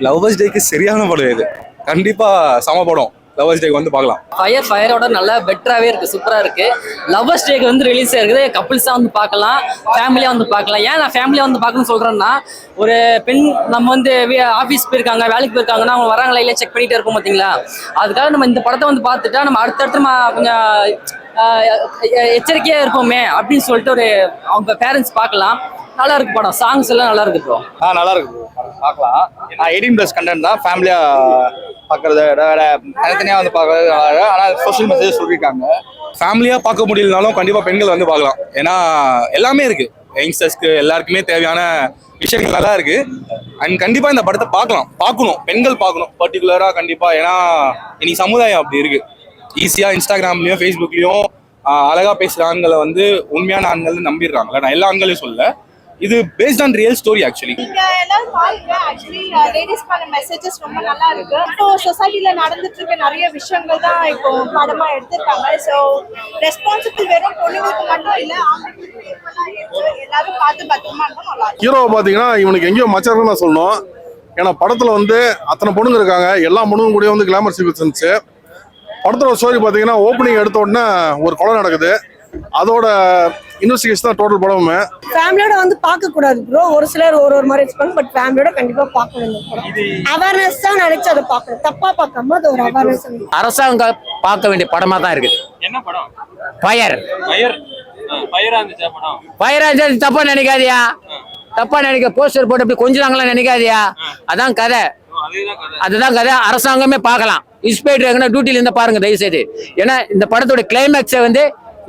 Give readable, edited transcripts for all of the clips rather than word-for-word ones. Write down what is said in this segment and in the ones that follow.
Lovers டேக்கு சரியான படம் இது. கண்டிப்பா சம படம். லவ்வர்ஸ் டேக்கு வந்து பார்க்கலாம். ஃபயரோட நல்லா பெட்டராகவே இருக்கு, சூப்பராக இருக்கு. லவ்வர்ஸ் டேக்கு வந்து ரிலீஸ் ஆயிருக்குது. கப்புள்ஸாக வந்து பார்க்கலாம், ஃபேமிலியாக வந்து பார்க்கலாம். ஏன் நான் ஃபேமிலியாக வந்து பார்க்கணும்னு சொல்றேன்னா, ஒரு பெண் நம்ம வந்து ஆஃபீஸ் போயிருக்காங்க, வேலைக்கு போயிருக்காங்கன்னா அவங்க வராங்களா இல்லை செக் பண்ணிட்டே இருப்போம் பார்த்தீங்களா. அதுக்காக நம்ம இந்த படத்தை வந்து பார்த்துட்டா நம்ம அடுத்தடுத்து கொஞ்சம் எச்சரிக்கையாக இருப்போமே அப்படின்னு சொல்லிட்டு ஒரு அவங்க பேரண்ட்ஸ் பார்க்கலாம். நல்லா இருக்கு படம், சாங்ஸ் எல்லாம் நல்லா இருக்கு ப்ரோ. நல்லா இருக்கு பார்க்கலாம். 18+ கண்டென்ட் தான், ஃபேமிலியா பார்க்கறத விட தனித்தனியாக வந்து பார்க்கறது. ஆனால் சோஷியல் மெசேஜ் சொல்லியிருக்காங்க. ஃபேமிலியாக பார்க்க முடியலனாலும் கண்டிப்பாக பெண்கள் வந்து பார்க்கலாம். ஏன்னா எல்லாமே இருக்கு, யங்ஸ்டர்ஸ்க்கு எல்லாருக்குமே தேவையான விஷயங்கள் நல்லா இருக்கு. அண்ட் கண்டிப்பாக இந்த படத்தை பார்க்கணும், பெண்கள் பார்க்கணும் பர்டிகுலராக கண்டிப்பாக. ஏன்னா இன்னைக்கு சமுதாயம் அப்படி இருக்கு. ஈஸியாக இன்ஸ்டாகிராம்லையும் ஃபேஸ்புக்லையும் அழகா பேசுகிற ஆண்களை வந்து உண்மையான ஆண்கள் நம்பிடுறாங்களே. நான் எல்லா ஆண்களையும் சொல்ல, இது based on real story. Actually நீங்க எல்லாரும் பாருங்க. ஆக்சுவலி லேடிஸ்க்கான மெசேஜஸ் ரொம்ப நல்லா இருக்கு. இப்போ சொசைட்டில நடந்துட்டு இருக்க நிறைய விஷயங்கள் தான் இப்போ படமா எடுத்திருக்காங்க. ஸோ ரெஸ்பான்சிபிள் வெறும் பொண்ணுங்களுக்கு மட்டும் இல்ல, ஆண்களுக்கும் எல்லாரும் பார்த்து பத்திரமா இருக்கும். நல்லா இருக்கும். ஹீரோவை பாத்தீங்கன்னா இவனுக்கு எங்கேயோ மச்சாருன்னு நான் சொல்லணும். ஏன்னா படத்துல வந்து அத்தனை பொண்ணுங்க இருக்காங்க, எல்லா பொண்ணுங்க கூட வந்து கிளாமர் சீக்வன்ஸ் இருந்துச்சு. படத்தோட ஸ்டோரி பாத்தீங்கன்னா ஓப்பனிங் எடுத்த உடனே ஒரு கொலை நடக்குது. அதோட இன்வெஸ்டிகேஷன் தான் டோட்டல் படமுமே. ஃபேமிலியோட வந்து பார்க்க கூடாது ப்ரோ. ஒரு சிலர் ஒரு மாதிரி எக்ஸ்பெக்ட், பட் ஃபேமிலியோட கண்டிப்பா பார்க்கணும். அவேர்னஸ் தான் நினைச்சு அதை பார்க்கணும், தப்பா பார்க்காம அது ஒரு அவேர்னஸ். அரசாங்கம் பார்க்க வேண்டிய படமா தான் இருக்கு. என்ன படம்? ஃபயரா இருந்துச்சா படம்? ஃபயரா இருந்துச்சு, தப்பா நினைக்காதியா, தப்பா நினைக்க. போஸ்டர் போட்டு அப்படி கொஞ்சம் நினைக்காதியா. அதான் கதை, அதுதான் கதை. அரசாங்கமே பார்க்கலாம். இன்ஸ்பெக்டர் எங்கன்னா டியூட்டில இருந்தா பாருங்க தயவு செய்து. ஏன்னா இந்த படத்தோட கிளைமேக்ஸை வந்து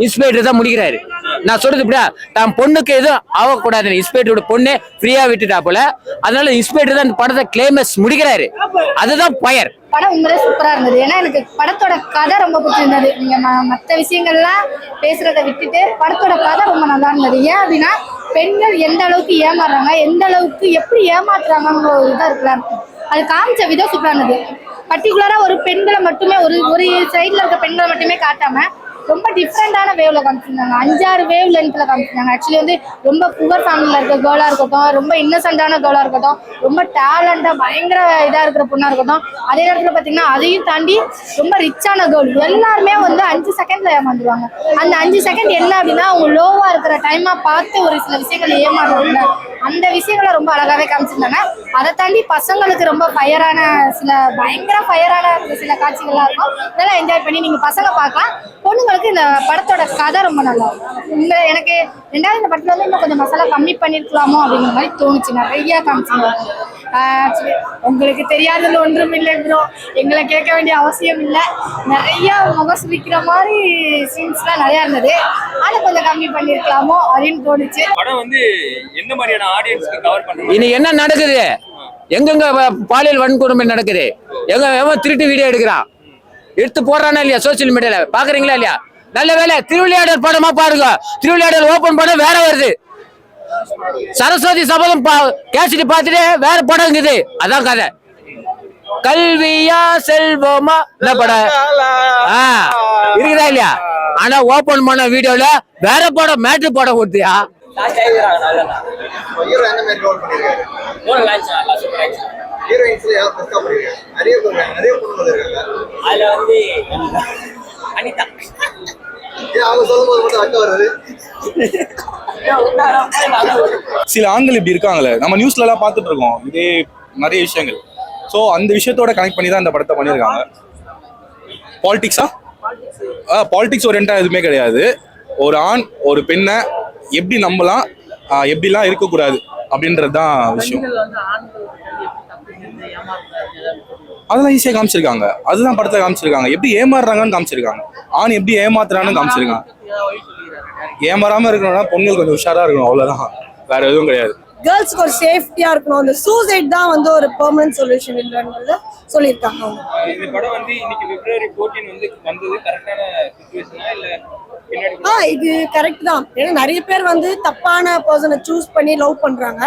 இன்ஸ்பெக்டர் தான் முடிக்கிறாரு. நான் சொல்றது இப்படியா, தான் பொண்ணுக்கு எதுவும் ஆகக்கூடாது, இன்ஸ்பெக்டரோட பொண்ணு ஃப்ரீயா விட்டுட்டா போல. அதனால இன்ஸ்பெக்டர் தான் இந்த படத்தை கிளைமேக்ஸ் முடிக்கிறாரு. அதுதான் ஃபயர் படம். உண்மையிலே சூப்பரா இருந்தது. ஏன்னா எனக்கு படத்தோட கதை ரொம்ப பிடிச்சிருந்தது. நீங்க மற்ற விஷயங்கள்லாம் பேசுறதை விட்டுட்டு படத்தோட கதை ரொம்ப நல்லா இருந்தது. ஏன் அப்படின்னா பெண்கள் எந்த அளவுக்கு ஏமாறுறாங்க, எந்த அளவுக்கு எப்படி ஏமாத்துறாங்கிற ஒரு இதா இருக்கலாம். அது காமிச்ச விதம் சூப்பரா இருந்தது. பர்டிகுலரா ஒரு பெண்களை மட்டுமே ஒரு சைட்ல இருக்க பெண்களை மட்டுமே காட்டாம ரொம்ப டிஃப்ரெண்டான வேவ்ல காமிச்சிருந்தாங்க. 5-6 வேவ் லென்த்ல காமிச்சிருந்தாங்க. ஆக்சுவலி வந்து ரொம்ப புவர் ஃபேமிலியில இருக்க கேர்ளா இருக்கட்டும், ரொம்ப இன்னசென்டான கேர்ளா இருக்கட்டும், ரொம்ப டேலண்டா பயங்கர இதா இருக்கிற பொண்ணா இருக்கட்டும், அதே நேரத்துல பாத்தீங்கன்னா அதையும் தாண்டி ரொம்ப ரிச்சான கேர்ள், எல்லாருமே வந்து 5 செகண்ட்ல ஏமாந்துருவாங்க. அந்த 5 செகண்ட் என்ன அப்படின்னா அவங்க லோவா இருக்கிற டைமா பார்த்து ஒரு சில விஷயங்கள் ஏமாறுவாங்க. அந்த விஷயங்களை ரொம்ப அழகாவே காமிச்சிருந்தாங்க. அதை தாண்டி பசங்களுக்கு ரொம்ப ஃபயரான பயங்கர ஃபயரான சில காட்சிகள்லாம் இருக்கும். இதெல்லாம் என்ஜாய் பண்ணி நீங்க பசங்க பார்க்கலாம். பொண்ணுங்களுக்கு இந்த படத்தோட கதை ரொம்ப நல்லா இருக்கும். எனக்கு ரெண்டாவது இந்த படத்துல வந்து இன்னும் கொஞ்சம் மசாலா கம்மி பண்ணிருக்கலாமோ அப்படிங்கிற மாதிரி தோணுச்சு. நிறைய காமிச்சிருந்தாங்க. உங்களுக்கு தெரியாதது ஒன்றும் இல்லை ப்ரோ, எங்களை கேட்க வேண்டிய அவசியம் இல்லை. நிறைய முகம் சுளிக்கிற மாதிரி சீன்ஸ்லாம் நிறைய இருந்தது. அதை கொஞ்சம் கம்மி பண்ணிருக்கலாமோ அப்படின்னு தோணுச்சு. படம் வந்து எந்த மாதிரியான ஆடியன்ஸ்க்கு கவர் பண்றது? இனி என்ன நடக்குது, எங்கெங்க பாலியல் வன்கொடுமை நடக்குது, எவன் திருட்டு வீடியோ எடுத்து போடுறானா இல்லையா சோசியல் மீடியால பாக்குறீங்களா இல்லையா? நல்ல வேலை திருவிளையாடல் படமா பாருங்க. திருவிளையாடல் ஓபன் பண்ண வேற வருது. சரஸ்வதி சபதம் கேசிட்டு பார்த்துட்டு வேற படம் இருக்குது. அதான் கதை. கல்வியா செல்வமா இந்த படம் இருக்குதா இல்லையா? ஆனா ஓபன் பண்ண வீடியோல வேற படம் மேட்ரு படம் கொடுத்தியா? சில ஆண்கள் இப்படி இருக்காங்களே, நம்ம நியூஸ்ல எல்லாம் பார்த்துட்டு இருக்கோம் இதே நிறைய விஷயங்கள். ஸோ அந்த விஷயத்தோட கனெக்ட் பண்ணி தான் இந்த படத்தை பண்ணியிருக்காங்க. பாலிடிக்ஸ் ஓரியண்டா எதுவுமே கிடையாது. ஒரு ஆண் ஒரு பெண்ணை எப்படி நம்பலாம், எப்படிலாம் இருக்கக்கூடாது அப்படின்றது தான் விஷயம். அதெல்லாம் ஈஸியாக காமிச்சிருக்காங்க. அதுதான் படத்தை காமிச்சிருக்காங்க. எப்படி ஏமாறுறாங்கன்னு காமிச்சிருக்காங்க. ஆண் எப்படி ஏமாத்துறான்னு காமிச்சிருக்காங்க. ஏமாறாம இருக்கணும்னா பொண்ணுகள் கொஞ்சம் உஷாரா இருக்கணும், அவ்வளவுதான், வேற எதுவும் கிடையாது. கேர்ள்ஸ்க்கு ஒரு சேஃப்டியா இருக்கணும். அந்த சூசைட் தான் வந்து ஒரு பெர்மனன்ட் சொல்யூஷன் இல்லைன்றத சொல்லியிருக்காங்க. இந்த படம் வந்து இன்னைக்கு February 14 வந்து வந்தது கரெக்டான சிச்சுவேஷனா இல்ல பின்னாடி? இது கரெக்ட் தான். ஏன்னா நிறைய பேர் வந்து தப்பான பர்சனை சூஸ் பண்ணி லவ் பண்றாங்க.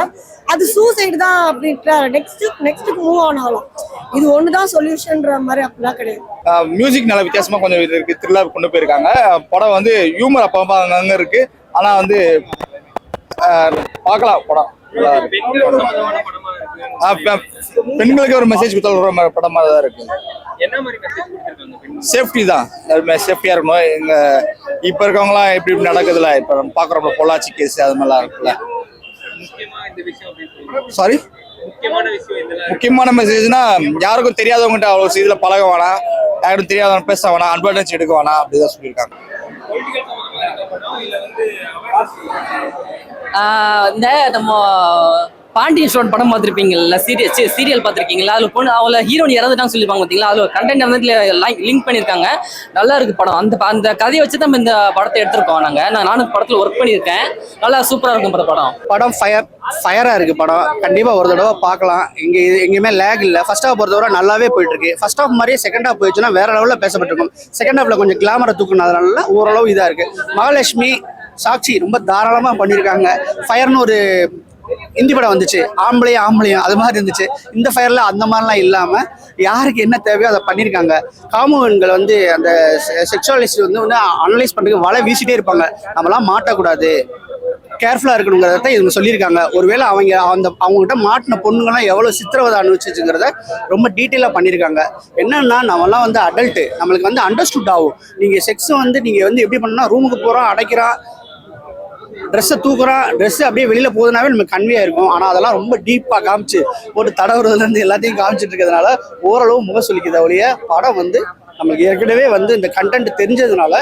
அது சூசைட் தான் அப்படின்ற நெக்ஸ்ட்டுக்கு மூவ் ஆனாலும் இது ஒண்ணுதான் சொல்யூஷன்ற மாதிரி அப்படிலாம் கிடையாது. மியூசிக் நல்ல வித்தியாசமா கொஞ்சம் இருக்கு, த்ரில்லா கொண்டு போயிருக்காங்க. படம் வந்து ஹியூமர் அப்பா அங்க இருக்கு. ஆனா வந்து பார்க்கலாம் படம். நல்லா இருக்கு. பெண்கள் சம்பந்தமான படமா இருக்கு. பெண்களுக்கு ஒரு மெசேஜ் கொடுத்த படமா தான் இருக்கு. என்ன மாதிரி மெசேஜ் கொடுத்திருக்காங்க பெண்கள்? சேஃப்டி தான், சேஃப்டியா இருக்கணும். எங்க இப்ப இருக்கவங்களாம் எப்படி இப்படி நடக்குதுல்ல, இப்ப நம்ம பாக்குறோம்ல பொள்ளாச்சி கேஸ் அது மாதிரிலாம் இருக்குல்ல. முக்கியமா இந்த விஷயம் அப்படின்னு சொல்றீங்க. சாரி, முக்கியமான விஷயம் இதெல்லாம் முக்கியமான மெசேஜ்னா யாருக்கும் தெரியாதவங்ககிட்ட அவ்வளவு இதுல பழக வேணாம், யாரும் தெரியாதவங்க பேச வேணாம், அட்வான்டேஜ் எடுக்க வேணாம், அப்படிதான் சொல்லியிருக்காங்க. பொலிட்டிக்கல் சம்பந்தமா இருக்க படம் இல்ல வந்து awareness இந்த நம்ம பாண்டியன் ஸ்டோன் படம் பார்த்துருப்பீங்கல்ல, சீரியல் பார்த்துருக்கீங்களா? அதில் பொண்ணு அவளை ஹீரோயின் இறந்துட்டான்னு சொல்லியிருப்பாங்க பார்த்தீங்களா? அதில் கண்டென்ட் வந்து லிங்க் பண்ணியிருக்காங்க. நல்லா இருக்கு படம். அந்த கதையை வச்சு தான் இந்த படத்தை எடுத்திருக்கோம். நானும் படத்தில் ஒர்க் பண்ணியிருக்கேன். நல்லா சூப்பராக இருக்கும் படம். ஃபயரா இருக்கு படம். கண்டிப்பா ஒரு தடவை பார்க்கலாம். எங்கேயுமே லேக் இல்லை. ஃபர்ஸ்ட் ஹாஃப் பொறுத்தவரை நல்லாவே போயிட்டு இருக்கு. ஃபர்ஸ்ட் ஹாஃப் மாதிரியே செகண்ட் ஹாஃப் போயிடுச்சுன்னா வேற லெவலில் பேசப்பட்டிருக்கும். செகண்ட் ஹாஃப்ல கொஞ்சம் கிளாமரை தூக்குனதுனால ஓரளவு இதா இருக்கு. மகாலட்சுமி, சாட்சி ரொம்ப தாராளமா பண்ணியிருக்காங்க. ஃபயர்னு ஒரு இந்தி படம் வந்துச்சு, ஆம்பளையும் அது மாதிரி இருந்துச்சு. இந்த ஃபயர்ல அந்த மாதிரிலாம் இல்லாம யாருக்கு என்ன தேவையோ அதை பண்ணியிருக்காங்க. காமன்கள் வந்து அந்த செக்ஷுவாலிஸ்ட் வந்து அனலைஸ் பண்றதுக்கு வலை வீசிட்டே இருப்பாங்க. நம்மளாம் மாட்டக்கூடாது, கேர்ஃபுல்லா இருக்கணுங்கிறத இவங்க சொல்லியிருக்காங்க. ஒருவேளை அவங்ககிட்ட மாட்டின பொண்ணுங்கெல்லாம் எவ்வளவு சித்திரவதை அனுபவிச்சுங்கிறத ரொம்ப டீட்டெயிலா பண்ணியிருக்காங்க. என்னன்னா நம்மலாம் வந்து அடல்ட்டு, நம்மளுக்கு வந்து அண்டர்ஸ்டுட் ஆகும். நீங்க செக்ஸ் வந்து நீங்க வந்து எப்படி பண்ணா, ரூமுக்கு போறோம், அடைக்கிறான், ட்ரெஸ்ஸை தூக்குறான், ட்ரெஸ் அப்படியே வெளியில போகுதுனாவே நமக்கு கன்வியா இருக்கும். ஆனா அதெல்லாம் ரொம்ப டீப்பா காமிச்சு போட்டு தடவுறதுல இருந்து எல்லாத்தையும் காமிச்சிட்டு இருக்கிறதுனால ஓரளவு முக சொல்லிக்குது ஒழிய படம் வந்து நமக்கு ஏற்கனவே வந்து இந்த கண்டென்ட் தெரிஞ்சதுனால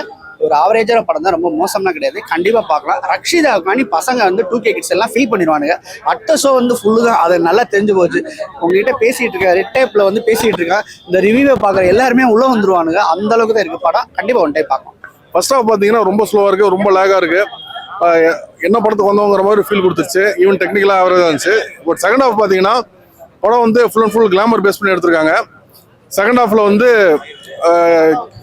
ஒரு ஆவரேஜான படம் தான், ரொம்ப மோசம்லாம் கிடையாது. கண்டிப்பா பார்க்கலாம். ரக்ஷிதாவுக்காண்டி பசங்க வந்து 2K கிட்ஸ் எல்லாம் ஃபீல் பண்ணிடுவானுங்க. அட்ட ஷோ வந்து ஃபுல்லு தான், அது நல்லா தெரிஞ்சு போச்சு. உங்ககிட்ட பேசிட்டு இருக்க ரெட் டேப்ல வந்து பேசிட்டு இருக்கேன், இந்த ரிவ்யூவை பார்க்குற எல்லாருமே உள்ள வந்துருவானுங்க. அந்த அளவுக்கு தான் இருக்கு படம். கண்டிப்பா ஒன் டைம் பார்க்கலாம். ஃபர்ஸ்ட் ஹாஃப் பார்த்தீங்கன்னா ரொம்ப ஸ்லோவாக இருக்குது, ரொம்ப லேகாக இருக்குது. என்ன படத்துக்கு வந்தவங்கிற மாதிரி ஃபீல் கொடுத்துருச்சு. ஈவன் டெக்னிக்கலாக ஆவரேஜாக இருந்துச்சு. பட் செகண்ட் ஹாஃப் பார்த்தீங்கன்னா படம் வந்து full and full glamour base பண்ணி எடுத்திருக்காங்க. செகண்ட் ஹாஃபில் வந்து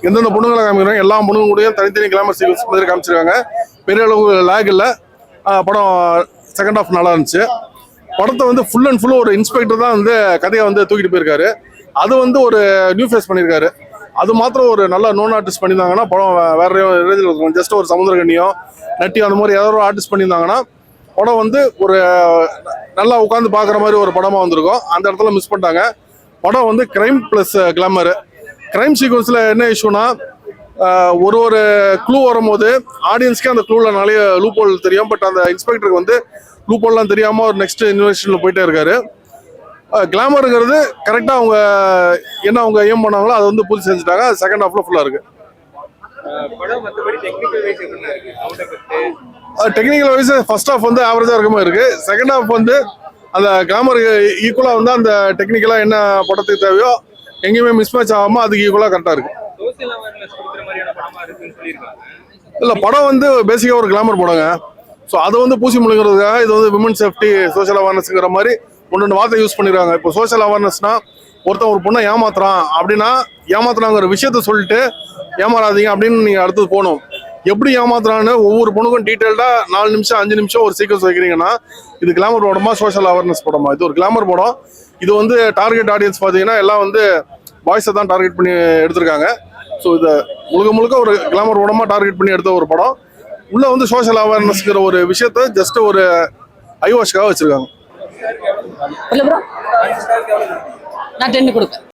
எந்தெந்த பொண்ணுங்களை காமிக்கிறாங்க எல்லா பொண்ணுங்க கூடயும் தனித்தனி கிளாமர் சீக்வன்ஸ் மாதிரி காமிச்சிருக்காங்க. பெரிய அளவு லேக் இல்லை. படம் செகண்ட் ஹாஃப் நல்லா இருந்துச்சு. படத்தை வந்து ஃபுல் அண்ட் ஃபுல் ஒரு இன்ஸ்பெக்டர் தான் வந்து கதையை வந்து தூக்கிட்டு போயிருக்காரு. அது வந்து ஒரு நியூ ஃபேஸ் பண்ணியிருக்காரு. அது மாத்திரம் ஒரு நல்ல நோன் ஆர்டிஸ்ட் பண்ணியிருந்தாங்கன்னா படம் வேற ரேஞ்சில் இருக்கும். ஜஸ்ட் ஒரு சமுத்திரகண்ணியோ நட்டி அந்த மாதிரி ஏதோ ஒரு ஆர்டிஸ்ட் பண்ணியிருந்தாங்கன்னா படம் வந்து ஒரு நல்லா உட்காந்து பார்க்குற மாதிரி ஒரு படமாக வந்திருக்கும். அந்த இடத்துல மிஸ் பண்ணிட்டாங்க. படம் வந்து கிரைம் ப்ளஸ் கிளாமரு. கிரைம் சீக்வன்ஸில் என்ன இஷ்யூனா, ஒரு க்ளூ வரும்போது ஆடியன்ஸ்க்கே அந்த க்ளூவில் நிறைய லூப் ஹோல் தெரியும். பட் அந்த இன்ஸ்பெக்டருக்கு வந்து லூப் ஹோல்லாம் தெரியாமல் ஒரு நெக்ஸ்ட் இன்வெஸ்டிகேஷனில் போயிட்டே இருக்காரு. கிளாமருங்கிறது கரெக்டாக அவங்க ஏம் பண்ணாங்களோ அதை வந்து பூர்த்தி செஞ்சுட்டாங்க. அது செகண்ட் ஹாஃப்ல ஃபுல்லாக இருக்கு. படம் மற்றபடி டெக்னிக்கல் வைஸ் என்ன இருக்கு? Sound effect technical wise first half வந்து ஆவரேஜாக இருக்க மாதிரி இருக்கு. செகண்ட் ஹாஃப் வந்து அந்த கிளாமருக்கு ஈக்குவலாக வந்து அந்த டெக்னிக்கலாக என்ன படத்துக்கு தேவையோ எங்கேயுமே மிஸ் மேட்ச் ஆகாமல் அதுக்கு ஈக்குவலாக கரெக்டாக இருக்கு. சோசியல் அவேர்னஸ் கொடுக்குற மாதிரியான படமா இருக்குன்னு சொல்லியிருக்காங்க. இல்லை, படம் வந்து பேசிக்காக ஒரு கிளாமர் படங்க. ஸோ அதை வந்து பூசி முழுங்கிறதுக்காக இது வந்து விமன் சேஃப்டி, சோஷியல் அவேர்னஸ்ங்கிற மாதிரி ஒன்று வார்த்தை யூஸ் பண்ணிடுறாங்க. இப்போ சோஷியல் அவேர்னஸ்னா ஒருத்தன் ஒரு பொண்ணை ஏமாத்துறான் அப்படின்னா ஏமாத்துறாங்கிற விஷயத்த சொல்லிட்டு ஏமாறாதீங்க அப்படின்னு நீங்கள் அடுத்தது போகணும். எப்படி ஏமாத்துறான்னு ஒவ்வொரு பொண்ணுக்கும் டீட்டெயில்டாக 4 நிமிஷம் 5 நிமிஷம் ஒரு சீக்வன்ஸ் வைக்கிறீங்கன்னா இது கிளாமர் படமா சோஷியல் அவேர்னஸ் படமா? இது ஒரு கிளாமர் படம். இது வந்து டார்கெட் ஆடியன்ஸ் பார்த்தீங்கன்னா எல்லாம் வந்து பாய்ஸை தான் டார்கெட் பண்ணி எடுத்திருக்காங்க. ஸோ இதை முழுக்க ஒரு கிளாமர் படமா டார்கெட் பண்ணி எடுத்த ஒரு படம். உள்ள வந்து சோஷியல் அவேர்னஸ்ங்கிற ஒரு விஷயத்த ஜஸ்ட் ஒரு ஐவாஷ்காக வச்சிருக்காங்க. நான் 10 கொடுப்பேன்.